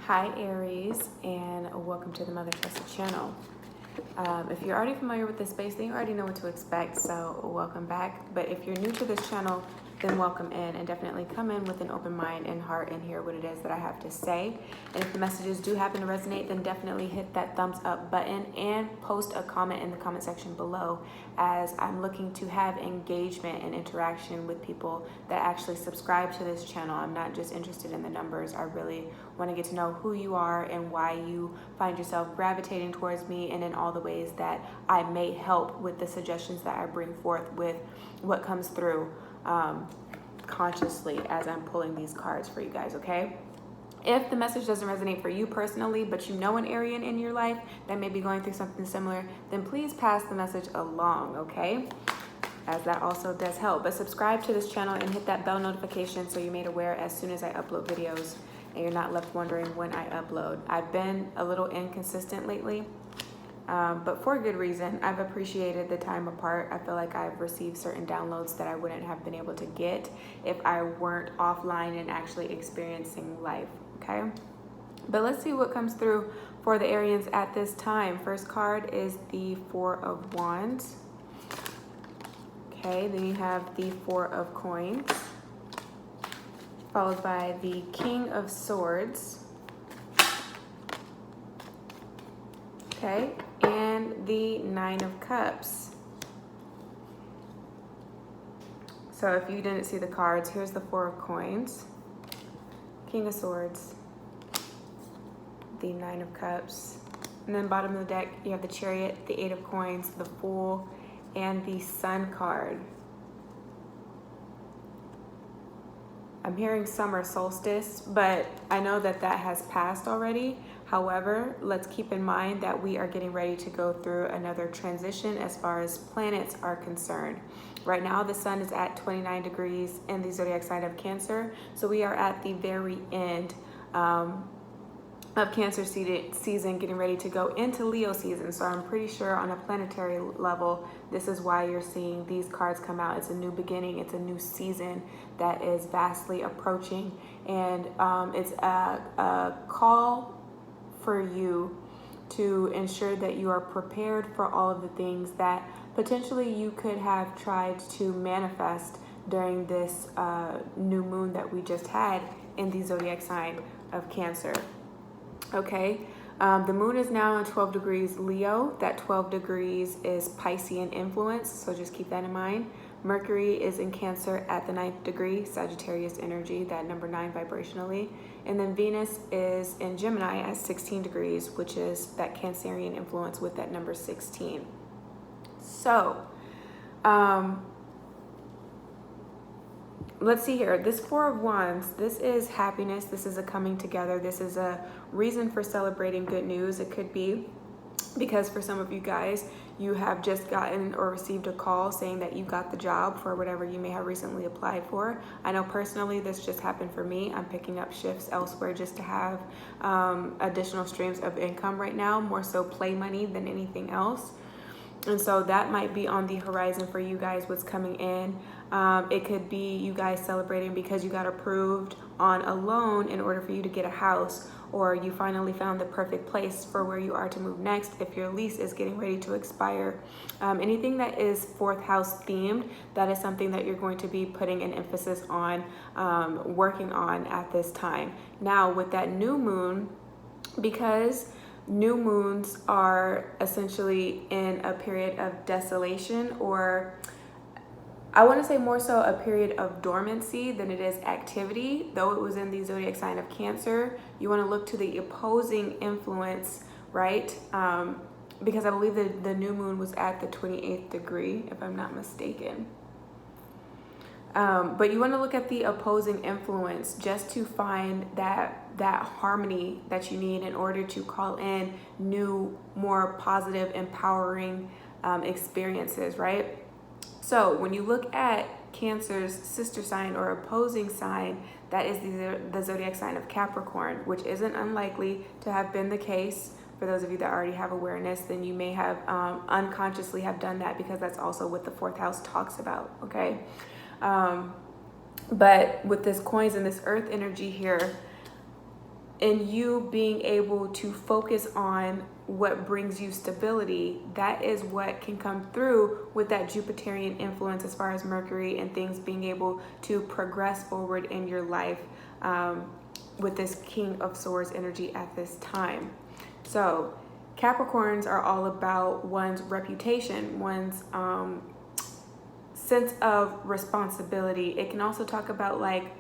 Hi Aries, and welcome to the Mother Tressa channel. If you're already familiar with this space, then you already know what to expect, so welcome back. But if you're new to this channel, then welcome in, and definitely come in with an open mind and heart and hear what it is that I have to say. And if the messages do happen to resonate, then definitely hit that thumbs up button and post a comment in the comment section below, as I'm looking to have engagement and interaction with people that actually subscribe to this channel. I'm not just interested in the numbers. I really want to get to know who you are and why you find yourself gravitating towards me, and in all the ways that I may help with the suggestions that I bring forth with what comes through consciously as I'm pulling these cards for you guys, okay? If the message doesn't resonate for you personally, but you know an Arian in your life that may be going through something similar, then please pass the message along, okay? As that also does help. But subscribe to this channel and hit that bell notification so you're made aware as soon as I upload videos and you're not left wondering when I upload. I've been a little inconsistent lately, but for good reason. I've appreciated the time apart. I feel like I've received certain downloads that I wouldn't have been able to get if I weren't offline and actually experiencing life, okay? But let's see what comes through for the Arians at this time. First card is the Four of Wands. Okay, then you have the Four of Coins, followed by the King of Swords. Okay, and the Nine of Cups. So if you didn't see the cards, here's the Four of Coins, King of Swords, the Nine of Cups, and then bottom of the deck, you have the Chariot, the Eight of Coins, the Fool, and the Sun card. I'm hearing summer solstice, but I know that that has passed already. However, let's keep in mind that we are getting ready to go through another transition as far as planets are concerned. Right now, the sun is at 29 degrees in the zodiac sign of Cancer. So we are at the very end of Cancer season, getting ready to go into Leo season. So I'm pretty sure on a planetary level, this is why you're seeing these cards come out. It's a new beginning. It's a new season that is vastly approaching. And it's a call for you to ensure that you are prepared for all of the things that potentially you could have tried to manifest during this new moon that we just had in the zodiac sign of Cancer. Okay, the moon is now in 12 degrees Leo. That 12 degrees is Piscean influence, so just keep that in mind. Mercury is in Cancer at the 9th degree, Sagittarius energy, that number 9 vibrationally. And then Venus is in Gemini at 16 degrees, which is that Cancerian influence with that number 16. So, let's see here. This Four of Wands, this is happiness. This is a coming together. This is a reason for celebrating good news. It could be because for some of you guys, you have just gotten or received a call saying that you got the job for whatever you may have recently applied for. I know personally this just happened for me. I'm picking up shifts elsewhere just to have additional streams of income right now, more so play money than anything else. And so that might be on the horizon for you guys, what's coming in. It could be you guys celebrating because you got approved on a loan in order for you to get a house, or you finally found the perfect place for where you are to move next if your lease is getting ready to expire. Anything that is fourth house themed, that is something that you're going to be putting an emphasis on, working on at this time. Now with that new moon, because new moons are essentially in a period of desolation, or I want to say more so a period of dormancy than it is activity. Though it was in the zodiac sign of Cancer, you want to look to the opposing influence, right? Because I believe that the new moon was at the 28th degree, if I'm not mistaken. But you want to look at the opposing influence just to find that harmony that you need in order to call in new, more positive, empowering experiences, right? So when you look at Cancer's sister sign or opposing sign, that is the zodiac sign of Capricorn, which isn't unlikely to have been the case. For those of you that already have awareness, then you may have unconsciously have done that, because that's also what the fourth house talks about, okay? But with this coins and this earth energy here, and you being able to focus on what brings you stability, that is what can come through with that Jupiterian influence as far as Mercury and things being able to progress forward in your life with this King of Swords energy at this time. So Capricorns are all about one's reputation, one's sense of responsibility. It can also talk about like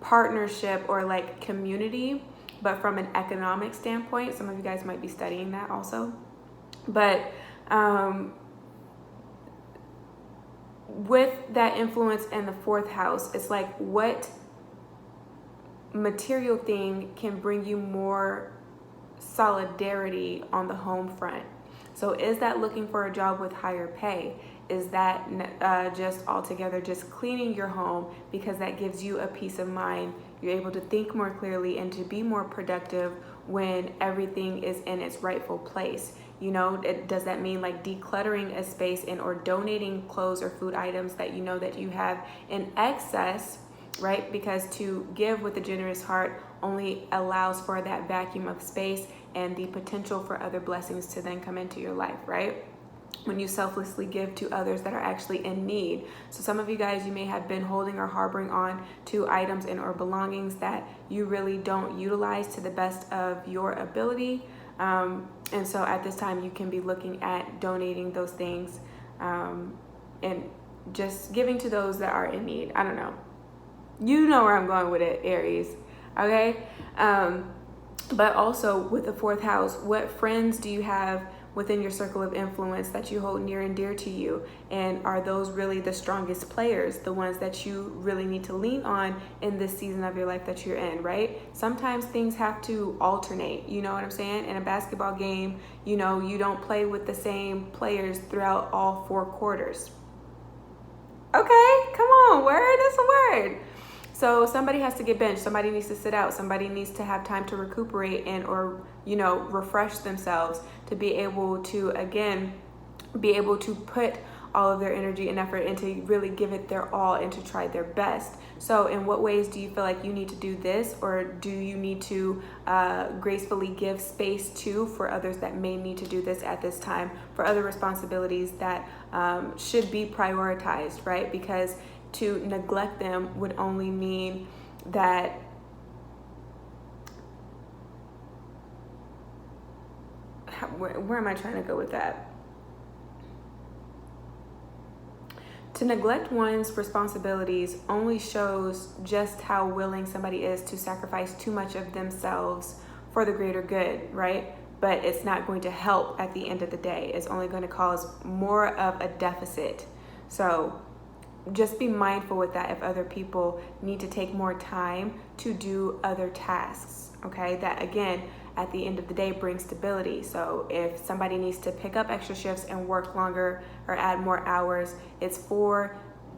partnership or like community, but from an economic standpoint. Some of you guys might be studying that also. But with that influence in the fourth house, it's like what material thing can bring you more solidarity on the home front. So is that looking for a job with higher pay? Is that just altogether just cleaning your home, because that gives you a peace of mind? You're able to think more clearly and to be more productive when everything is in its rightful place. You know, does that mean like decluttering a space and or donating clothes or food items that you know that you have in excess, right? Because to give with a generous heart only allows for that vacuum of space and the potential for other blessings to then come into your life, right? When you selflessly give to others that are actually in need. So some of you guys, you may have been holding or harboring on to items and or belongings that you really don't utilize to the best of your ability. And so at this time, you can be looking at donating those things and just giving to those that are in need. I don't know. You know where I'm going with it, Aries. Okay. But also with the fourth house, what friends do you have within your circle of influence that you hold near and dear to you? And are those really the strongest players, the ones that you really need to lean on in this season of your life that you're in, right? Sometimes things have to alternate, you know what I'm saying? In a basketball game, you know, you don't play with the same players throughout all 4 quarters. Okay, come on, word, that's a word. So somebody has to get benched, somebody needs to sit out, somebody needs to have time to recuperate and or, you know, refresh themselves to be able to, again, be able to put all of their energy and effort and to really give it their all and to try their best. So in what ways do you feel like you need to do this, or do you need to gracefully give space to for others that may need to do this at this time, for other responsibilities that should be prioritized, right? Because to neglect them would only mean that where am I trying to go with that? To neglect one's responsibilities only shows just how willing somebody is to sacrifice too much of themselves for the greater good, right? But it's not going to help at the end of the day. It's only going to cause more of a deficit. So just be mindful with that if other people need to take more time to do other tasks, okay? That, again, at the end of the day brings stability. So if somebody needs to pick up extra shifts and work longer or add more hours, it's for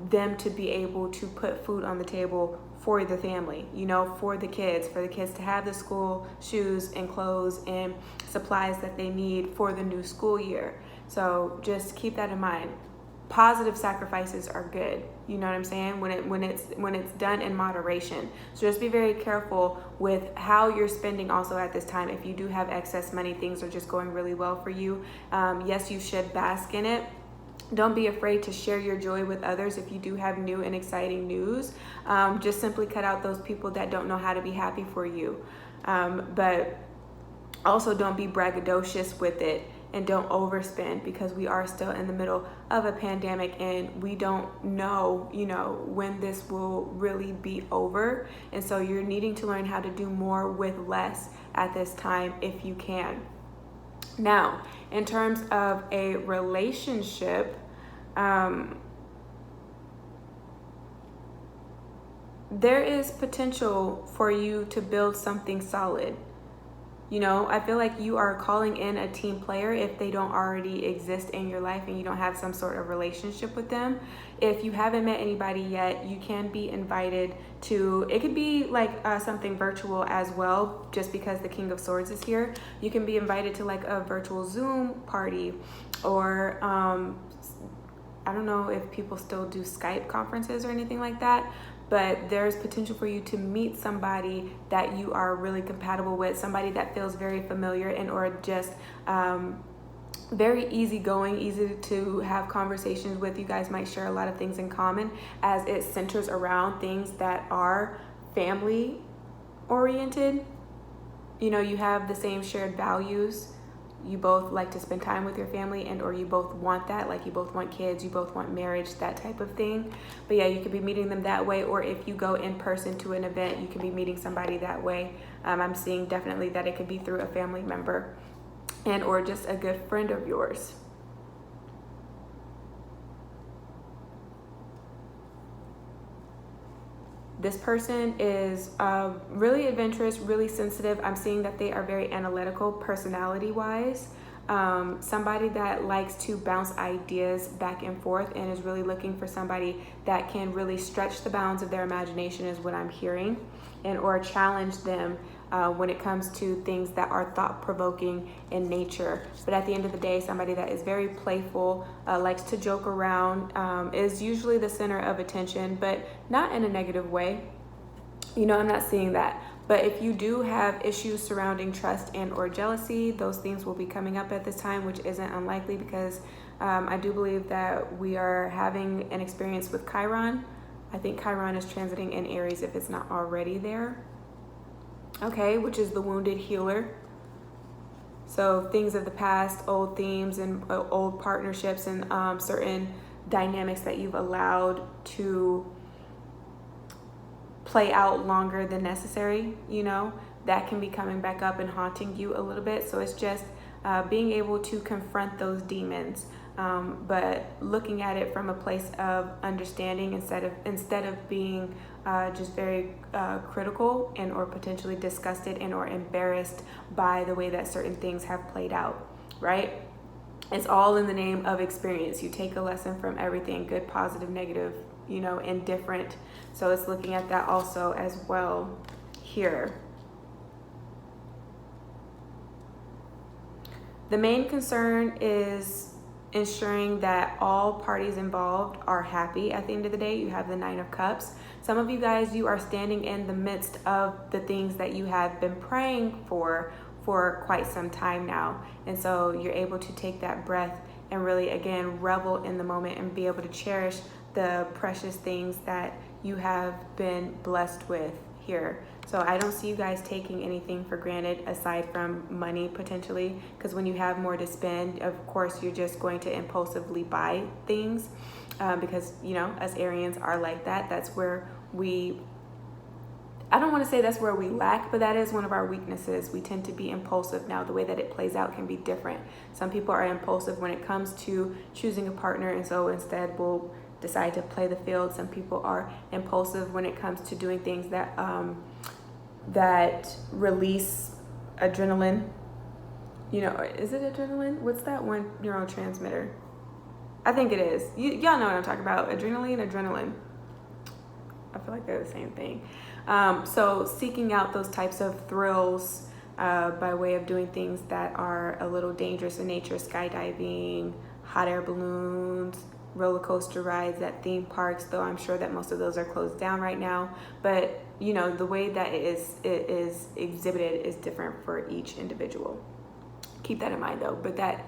them to be able to put food on the table for the family, you know, for the kids to have the school shoes and clothes and supplies that they need for the new school year. So just keep that in mind. Positive sacrifices are good, you know what I'm saying, when it's done in moderation. So just be very careful with how you're spending also at this time. If you do have excess money, things are just going really well for you, yes, you should bask in it. Don't be afraid to share your joy with others if you do have new and exciting news. Just simply cut out those people that don't know how to be happy for you, but also don't be braggadocious with it. And don't overspend, because we are still in the middle of a pandemic and we don't know, you know, when this will really be over. And so you're needing to learn how to do more with less at this time if you can. Now, in terms of a relationship, there is potential for you to build something solid. You know, I feel like you are calling in a team player if they don't already exist in your life and you don't have some sort of relationship with them. If you haven't met anybody yet, you can be invited to, it could be like something virtual as well, just because the King of Swords is here. You can be invited to like a virtual Zoom party, or I don't know if people still do Skype conferences or anything like that, but there's potential for you to meet somebody that you are really compatible with, somebody that feels very familiar and or just very easygoing, easy to have conversations with. You guys might share a lot of things in common, as it centers around things that are family oriented. You know, you have the same shared values. You both like to spend time with your family, and or you both want that, like you both want kids, you both want marriage, that type of thing. But yeah, you could be meeting them that way, or if you go in person to an event, you could be meeting somebody that way. I'm seeing definitely that it could be through a family member and or just a good friend of yours. This person is really adventurous, really sensitive. I'm seeing that they are very analytical personality-wise. Somebody that likes to bounce ideas back and forth and is really looking for somebody that can really stretch the bounds of their imagination is what I'm hearing, and or challenge them when it comes to things that are thought-provoking in nature. But at the end of the day, somebody that is very playful, likes to joke around, is usually the center of attention, but not in a negative way. You know, I'm not seeing that. But if you do have issues surrounding trust and or jealousy, those things will be coming up at this time, which isn't unlikely because I do believe that we are having an experience with Chiron. I think Chiron is transiting in Aries if it's not already there. Okay, which is the wounded healer. So things of the past, old themes and old partnerships and certain dynamics that you've allowed to play out longer than necessary, you know, that can be coming back up and haunting you a little bit. So it's just being able to confront those demons, but looking at it from a place of understanding instead of being just very critical and or potentially disgusted and or embarrassed by the way that certain things have played out, right? It's all in the name of experience. You take a lesson from everything, good, positive, negative, you know, indifferent. So it's looking at that also as well here. The main concern is ensuring that all parties involved are happy at the end of the day. You have the Nine of Cups. Some of you guys, you are standing in the midst of the things that you have been praying for quite some time now. And so you're able to take that breath and really, again, revel in the moment and be able to cherish the precious things that you have been blessed with here. So I don't see you guys taking anything for granted aside from money potentially, because when you have more to spend, of course, you're just going to impulsively buy things because, you know, us Arians are like that. That's where I don't want to say that's where we lack, but that is one of our weaknesses. We tend to be impulsive. Now, the way that it plays out can be different. Some people are impulsive when it comes to choosing a partner, and so instead we'll decide to play the field. Some people are impulsive when it comes to doing things that that release adrenaline. You know, is it adrenaline? What's that one neurotransmitter? I think it is. Y'all know what I'm talking about. Adrenaline. I feel like they're the same thing. So seeking out those types of thrills by way of doing things that are a little dangerous in nature, skydiving, hot air balloons, roller coaster rides at theme parks, though I'm sure that most of those are closed down right now. But you know, the way that it is exhibited is different for each individual. Keep that in mind though. But that,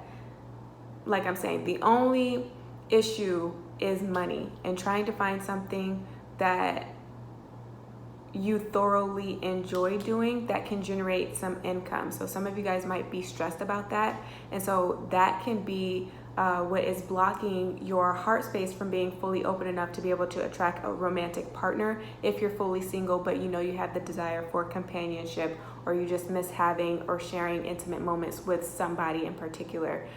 like I'm saying, the only issue is money and trying to find something that you thoroughly enjoy doing that can generate some income. So some of you guys might be stressed about that, and so that can be what is blocking your heart space from being fully open enough to be able to attract a romantic partner if you're fully single, but you know you have the desire for companionship, or you just miss having or sharing intimate moments with somebody in particular.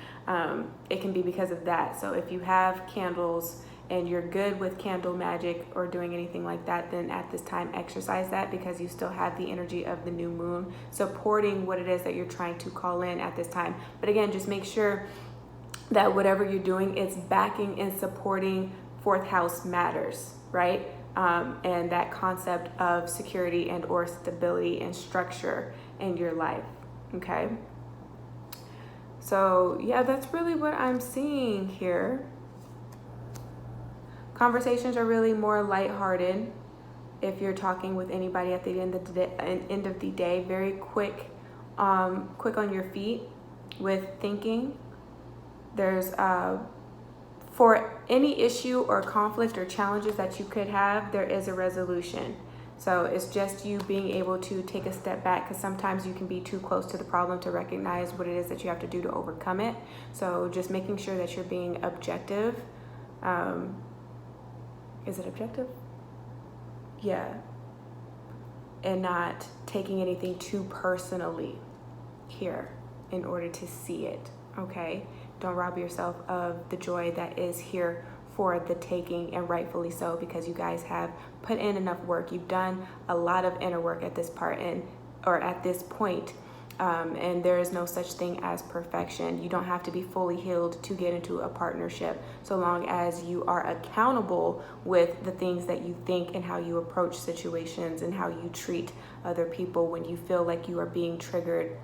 It can be because of that. So if you have candles and you're good with candle magic or doing anything like that, then at this time exercise that, because you still have the energy of the new moon supporting what it is that you're trying to call in at this time. But again, just make sure that whatever you're doing, it's backing and supporting fourth house matters, right? And that concept of security and or stability and structure in your life, okay? So yeah, that's really what I'm seeing here. Conversations are really more lighthearted. if you're talking with anybody at the end of the day, very quick on your feet with thinking. There's for any issue or conflict or challenges that you could have, there is a resolution. So it's just you being able to take a step back, because sometimes you can be too close to the problem to recognize what it is that you have to do to overcome it. So just making sure that you're being objective. Is it objective? Yeah. And not taking anything too personally here in order to see it, okay? Don't rob yourself of the joy that is here for the taking, and rightfully so, because you guys have put in enough work. You've done a lot of inner work at this part or at this point. And there is no such thing as perfection. You don't have to be fully healed to get into a partnership, so long as you are accountable with the things that you think and how you approach situations and how you treat other people when you feel like you are being triggered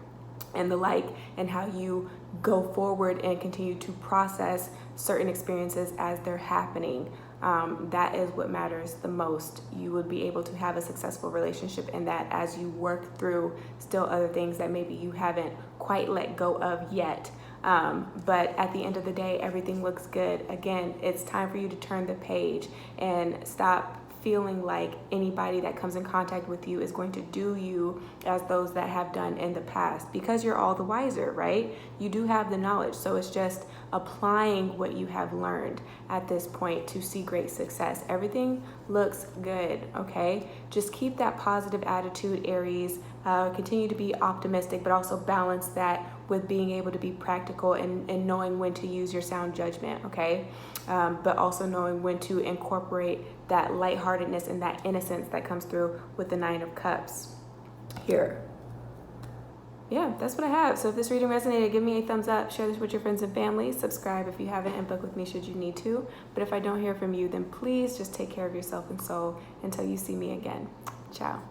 and the like, and how you go forward and continue to process certain experiences as they're happening. That is what matters the most. You would be able to have a successful relationship in that, as you work through still other things that maybe you haven't quite let go of yet. But at the end of the day, everything looks good. Again, it's time for you to turn the page and stop feeling like anybody that comes in contact with you is going to do you as those that have done in the past, because you're all the wiser, right? You do have the knowledge. So it's just applying what you have learned at this point to see great success. Everything looks good, okay? Just keep that positive attitude, Aries. Continue to be optimistic, but also balance that with being able to be practical and knowing when to use your sound judgment, okay? But also knowing when to incorporate that lightheartedness and that innocence that comes through with the 9 of Cups here. Yeah, that's what I have. So if this reading resonated, give me a thumbs up, share this with your friends and family, subscribe if you haven't, and book with me should you need to. But if I don't hear from you, then please just take care of yourself and soul until you see me again. Ciao.